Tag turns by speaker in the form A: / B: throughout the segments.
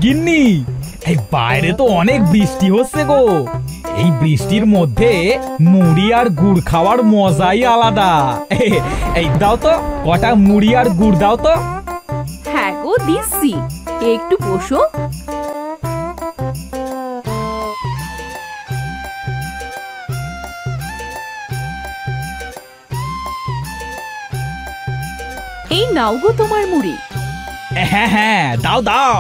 A: গিন্নি, এই বাইরে তো অনেক বৃষ্টি হচ্ছে গো। এই বৃষ্টির মধ্যে মুড়ি আর গুড় খাওয়ার মজাই আলাদা। এই দাও তো, কটা মুড়ি আর গুড় দাও তো।
B: হ্যাঁ গো, দিচ্ছি, একটু বসো। এই নাও গো তোমার মুড়ি।
A: হ্যাঁ হ্যাঁ, দাও দাও।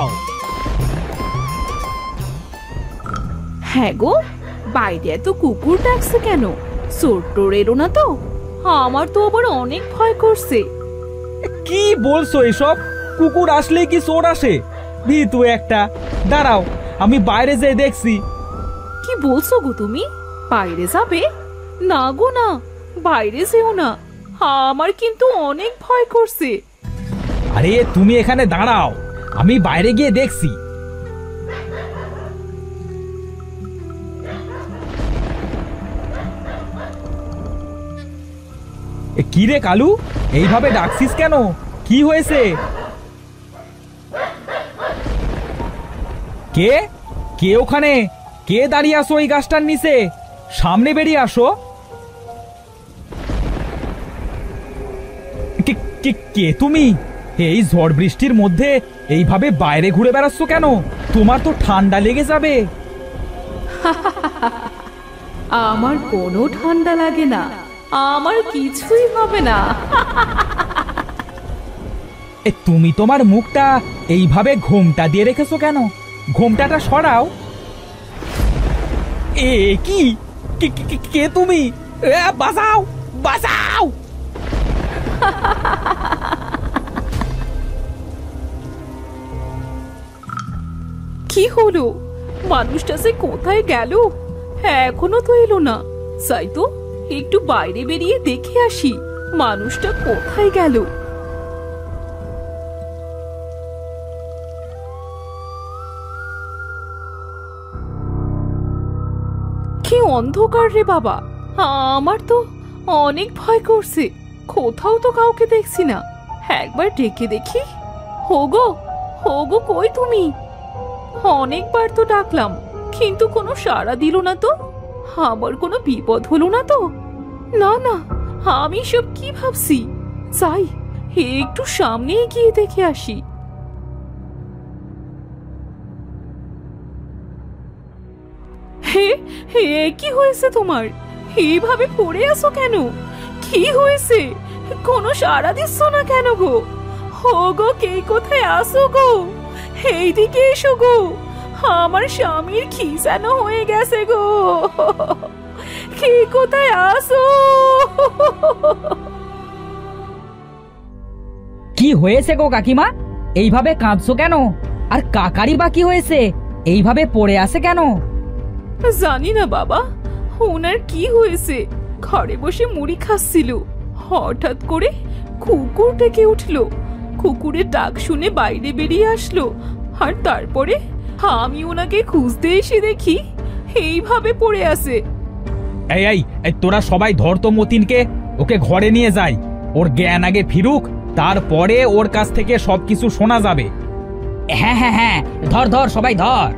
B: হ্যাঁ গো, বাইরে এত কুকুর ডাকছে কেন? চোর টোর এলো না তো? আমার তো আবার অনেক ভয় করছে।
A: কি বলছো এসব? কুকুর আসলে কি চোর আসে? ভীতু একটা। দাঁড়াও, আমি বাইরে যেয়ে দেখছি।
B: কি বলছো গো তুমি? বাইরে যাবে? না গো না, বাইরে যেও না, আমার কিন্তু অনেক ভয় করছে।
A: আরে তুমি এখানে দাঁড়াও, আমি বাইরে গিয়ে দেখছি। কি রে কালু, এইভাবে ডাকছিস কেন? কি হয়েছে? কে কে ওখানে? কে দাঁড়িয়ে আসো এই গাছটার নিচে? সামনে বেরিয়ে আসো। কে তুমি? এই ঝড় বৃষ্টির মধ্যে এইভাবে বাইরে ঘুরে বেড়াচ্ছ কেন? তোমার তো ঠান্ডা লেগে যাবে।
B: আমার কোনো ঠান্ডা লাগে না, আমার কিছুই হবে না।
A: তুমি তোমার মুখটা এইভাবে ঘোমটা দিয়ে রেখেছো কেন? ঘোমটাটা সরাও। এ কি? কে তুমি? বাঁচাও, বাঁচাও।
B: কি হলো? মানুষটা যে কোথায় গেল? এখনো তো এলো না। যাই তো, একটু বাইরে বেরিয়ে দেখে আসি মানুষটা কোথায় গেল। কি অন্ধকার রে বাবা, আমার তো অনেক ভয় করছে। কোথাও তো কাউকে দেখছি না। একবার ডেকে দেখি। হোগো, হোগো, কই তুমি? অনেকবার তো ডাকলাম, কিন্তু কোনো সাড়া দিল না তো। আমার কোনো বিপদ হলো না তো? না না, আমি সব কি ভাবছি। যাই, একটু সামনে গিয়ে দেখে আসি। হে হে, কি হয়েছে তোমার? এইভাবে পড়ে আছো কেন? কি হয়েছে? কোনো সাড়া দিচ্ছ না কেন গো? হো গো, কে কোথায় আসো গো? এইদিকে এসো গো, আমার স্বামীর খিসানো হয়ে গেছে গো। কে কোথায় আসো?
C: কি হয়েছে গো কাকিমা? এইভাবে কাঁদছো কেন? আর কাকারি বা কি হয়েছে? এইভাবে পড়ে আছে কেন?
B: জানি না বাবা, ওনার কি হয়েছে। ঘরে বসে মুড়ি খাচ্ছিল, হঠাৎ করে কুকুর ডেকে উঠলো। কুকুরের ডাক শুনে বাইরে বেরিয়ে আসলো, আর তারপরে আমি ওনাকে খুঁজতে এসে দেখি এইভাবে পড়ে আছে।
A: এই এই এই, তোরা সবাই ধর তো মতিনকে, ওকে ঘরে নিয়ে যাই। ওর জ্ঞান আগে ফিরুক, তারপরে ওর কাছ থেকে সবকিছু শোনা যাবে।
C: হ্যাঁ হ্যাঁ হ্যাঁ, ধর ধর, সবাই ধর।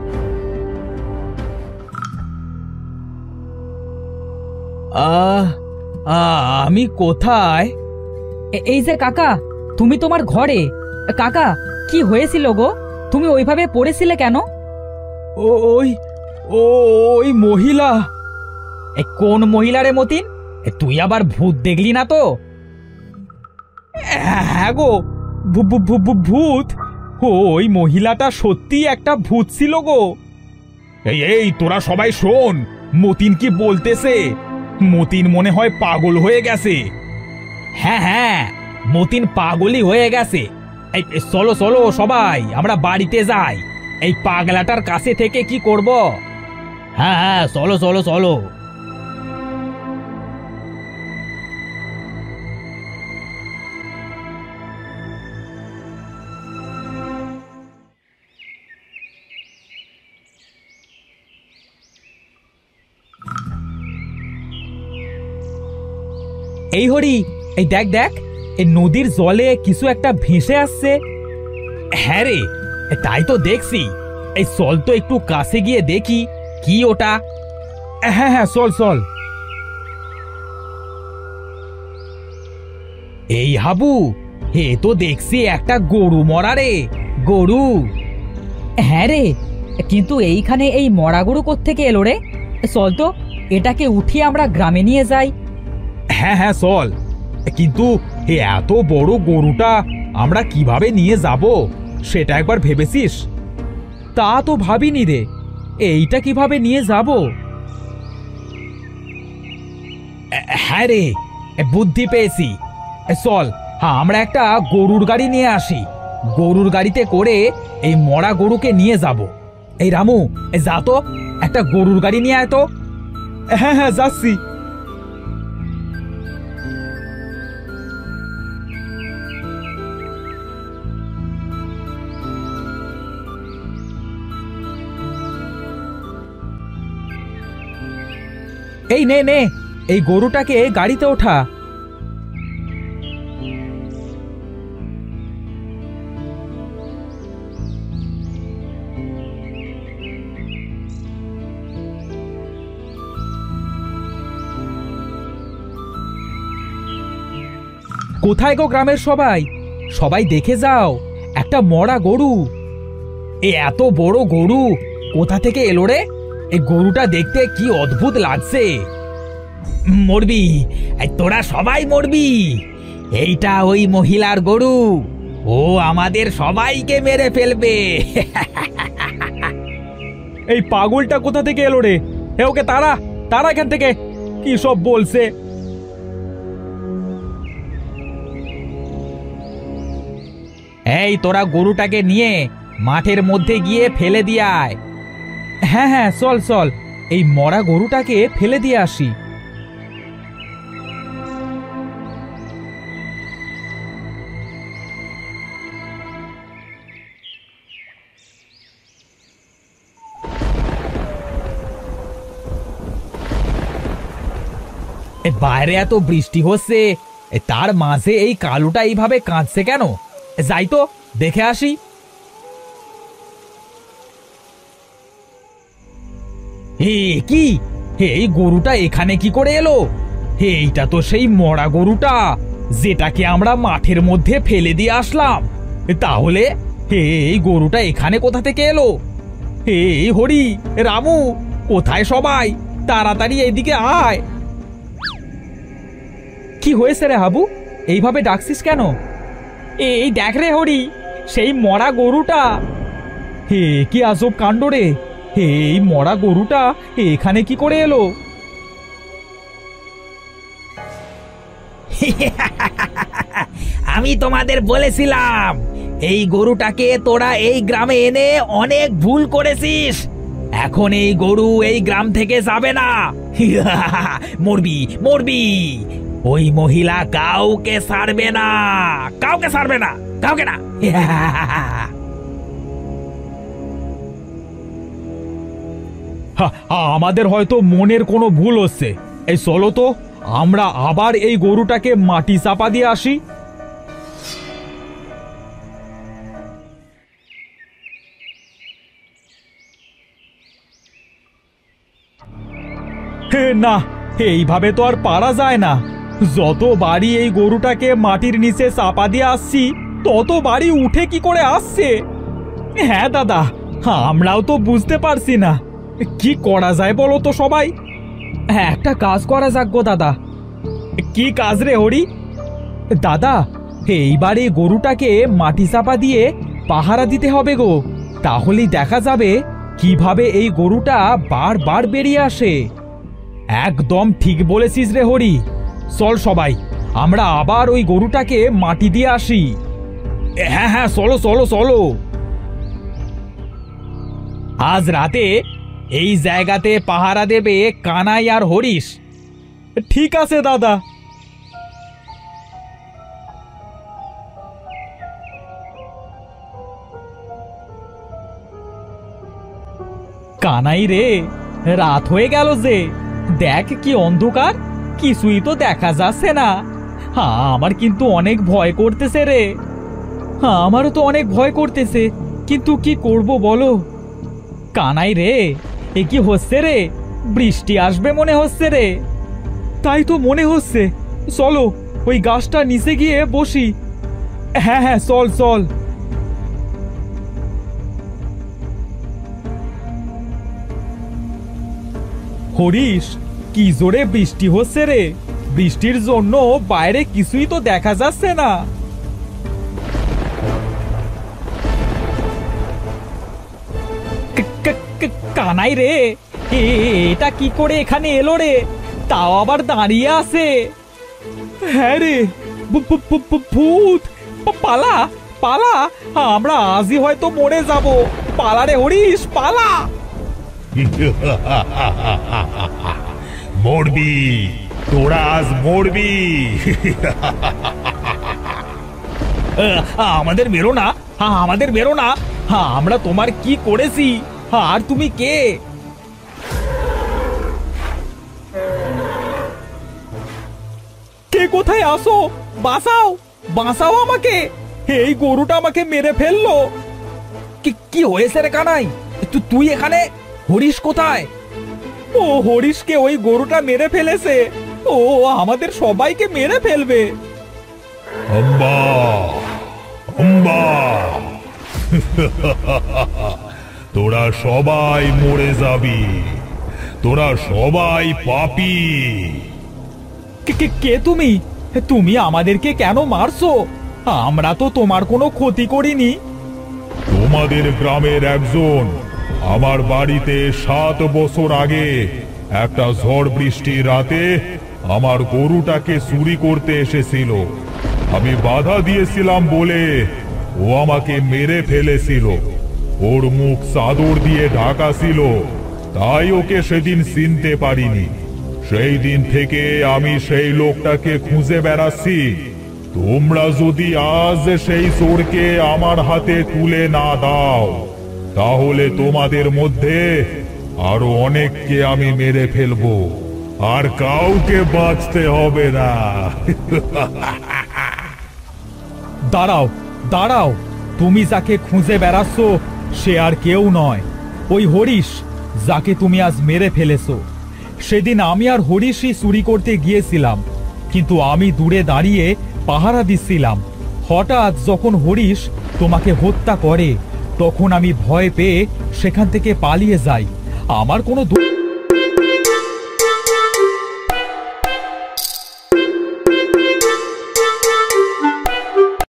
A: আমি কোথায়?
C: এই যে কাকা, তুমি তোমার ঘরে। কাকা, কি হয়েছিল গো? তুমি ওইভাবে পড়েছিলে কেন?
A: ওই ওই মহিলা।
C: কোন মহিলা রে মতিন? তুই আবার ভূত দেখলি না তো?
A: হ্যাঁ গো, ভূত। ওই মহিলাটা সত্যি একটা ভূত ছিল গো। এই এই, তোরা সবাই শোন, মতিন কি বলতেছে। মতিন মনে হয় পাগল হয়ে গেছে। হ্যাঁ হ্যাঁ, মতিন পাগলই হয়ে গেছে। এই চলো চলো সবাই, আমরা বাড়িতে যাই। এই পাগলাটার কাছে থেকে কি করব? হ্যাঁ হ্যাঁ, চলো চলো চলো। এই হরি, এই দেখ দেখ, এই নদীর জলে কিছু একটা ভেসে আসছে। হ্যাঁ রে, তাই তো দেখছি। এই চল তো একটু কাছে গিয়ে দেখি কি ওটা। হ্যাঁ হ্যাঁ, চল চল। এই হাবু, হে তো দেখছি একটা গরু মরা রে, গরু।
C: হ্যাঁ রে, কিন্তু এইখানে এই মরা গরু কোত্থেকে এলো রে? চল তো এটাকে উঠিয়ে আমরা গ্রামে নিয়ে যাই।
A: হ্যাঁ হ্যাঁ চল, কিন্তু এত বড় গরুটা আমরা কিভাবে নিয়ে যাব সেটা একবার ভেবেছিস? তা তো ভাবিনি রে, এইটা কিভাবে নিয়ে যাব? হ্যাঁ রে, বুদ্ধি পেয়েছি। চল, হ্যাঁ, আমরা একটা গরুর গাড়ি নিয়ে আসি। গরুর গাড়িতে করে এই মরা গরুকে নিয়ে যাব। এই রামু, যা তো একটা গরুর গাড়ি নিয়ে আয় তো। হ্যাঁ হ্যাঁ, যাচ্ছি। এই নে নে, এই গরুটাকে গাড়িতে ওঠা। কোথায় গো গ্রামের সবাই? সবাই দেখে যাও, একটা মরা গরু। এত বড় গরু কোথা থেকে এলো রে? এই গরুটা দেখতে কি অদ্ভুত লাগছে। মরবি, তোরা সবাই মরবি। এইটা ওই মহিলার গরু, ও আমাদের সবাইকে মেরে ফেলবে। এই পাগলটা কোথা থেকে এলো রে? ওকে তারা তারা এখান থেকে, কি সব বলছে। এই তোরা গরুটাকে নিয়ে মাঠের মধ্যে গিয়ে ফেলে দিয়ে আয়। হ্যাঁ হ্যাঁ, চল চল, এই মরা গরুটাকে ফেলে দিয়ে আসি। বাইরে এত বৃষ্টি হচ্ছে, তার মাঝে এই কালুটা এইভাবে কাঁদছে কেন? যাই তো দেখে আসি। কি, এই গরুটা এখানে কি করে এলো? এইটা তো সেই মরা গরুটা যেটাকে আমরা মাঠের মধ্যে ফেলে দিয়ে আসলাম। তাহলে এই গরুটা এখানে কোথা থেকে এলো? এই হরি, রামু, কোথায় সবাই? তাড়াতাড়ি এইদিকে আয়। কি হয়েছে রে হাবু, এইভাবে ডাকছিস কেন? এই দেখ রে হরি, সেই মরা গরুটা। কি আজব কাণ্ড রে, এই মরা গরুটা এখানে কি করে এলো? আমি তোমাদের বলেছিলাম এই গরুটাকে তোরা এই গ্রামে এনে অনেক ভুল করেছিস। এখন এই গরু এই গ্রাম থেকে যাবে না। মরবি মরবি। ওই মহিলা কাউকে ছাড়বে না, কাউকে ছাড়বে না, কাউকে না। আমাদের হয়তো মনের কোনো ভুল হচ্ছে। এই চলো তো আমরা আবার এই গরুটাকে মাটি চাপা দিয়ে আসি। না, এইভাবে তো আর পারা যায় না। যত বাড়ি এই গরুটাকে মাটির নিচে চাপা দিয়ে আসছি, তত বাড়ি উঠে কি করে আসছে। হ্যাঁ দাদা, আমরাও তো বুঝতে পারছি না কি করা যায় বলো তো সবাই। একটা কাজ করা যাক গো দাদা। কি কাজ রে হরি? দাদা, এইবার এই গরুটাকে মাটি চাপা দিয়ে পাহারা দিতে হবে গো। তাহলেই দেখা যাবে কিভাবে এই গরুটা বারবার বেরিয়ে আসে। একদম ঠিক বলেছিস রে হরি। চল সবাই আমরা আবার ওই গরুটাকে মাটি দিয়ে আসি। হ্যাঁ হ্যাঁ, চলো চলো চলো। আজ রাতে এই জায়গাতে পাহারা দেবে কানাই আর হরিশ। ঠিক আছে দাদা। কানাই রে, রাত হয়ে গেল যে, দেখ কি অন্ধকার, কিছুই তো দেখা যাচ্ছে না। আমার কিন্তু অনেক ভয় করতেছে রে। আমারও তো অনেক ভয় করতেছে।
C: কিন্তু কি করব বলো? কানাই রে, এ কি হচ্ছে রে? বৃষ্টি আসবে মনে হচ্ছে রে।
A: তাই তো মনে হচ্ছে। চলো ওই গাছটা নিচে গিয়ে বসি। হ্যাঁ হ্যাঁ, চল চল। হরিশ, কি জোরে বৃষ্টি হচ্ছে রে। বৃষ্টির জন্য বাইরে কিছুই তো দেখা যাচ্ছে না।
C: কানাই রে, এটা কি করে এখানে এলো রে? তাও আবার দাঁড়িয়ে আছে।
A: হ্যাঁ রে, ভূত। পালা পালা, আমরা আজই হয়তো মরে যাব। পালা রে হরিশ, পালা।
D: মরবি, তোরা আজ মরবি।
A: আমাদের বেরো না, আমাদের বেরো না। আমরা তোমার কি করেছি? আর তুমি কে? কে কোথায় আসো? বাঁচাও, বাঁচাও আমাকে। এই গরুটা আমাকে মেরে ফেললো। কি হয়েছে রে কানাই? তুই এখানে? হরিশ কোথায়? ও হরিশকে ওই গরুটা মেরে ফেলেছে। ও আমাদের সবাইকে মেরে ফেলবে।
D: আম্বা, আম্বা। তোরা সবাই মরে যাবি। তোরা সবাই পাপী।
A: কে তুমি? তুমি আমাদেরকে কেন মারছো? আমরা তো তোমার কোনো ক্ষতি করিনি।
D: তোমাদের গ্রামের একজন আমার বাড়িতে 7 বছর আগে একটা ঝড় বৃষ্টির রাতে আমার গরুটাকে চুরি করতে এসেছিল। আমি বাধা দিয়েছিলাম বলে ও আমাকে মেরে ফেলেছিল। ওর মুখ চাদর দিয়ে ঢাকা ছিল, তাই ওকে সেদিন চিনতে পারিনি। সেই দিন থেকে আমি সেই লোকটাকে খুঁজে বেড়াচ্ছি। তোমরা যদি আজ সেই চোরকে আমার হাতে তুলে না দাও, তাহলে তোমাদের মধ্যে আরো অনেককে আমি মেরে ফেলবো, আর কাউকে বাঁচতে হবে না।
A: দাঁড়াও দাঁড়াও, তুমি যাকে খুঁজে বেড়াচ্ছ সে আর কেউ নয়, ওই হরিশ যাকে তুমি আজ মেরে ফেলেছো। সেদিন আমি আর হরিশই চুরি করতে গিয়েছিলাম, কিন্তু আমি দূরে দাঁড়িয়ে পাহারা দিচ্ছিলাম। হঠাৎ যখন হরিশ তোমাকে হত্যা করে, তখন আমি ভয় পেয়ে সেখান থেকে পালিয়ে যাই। আমার কোনো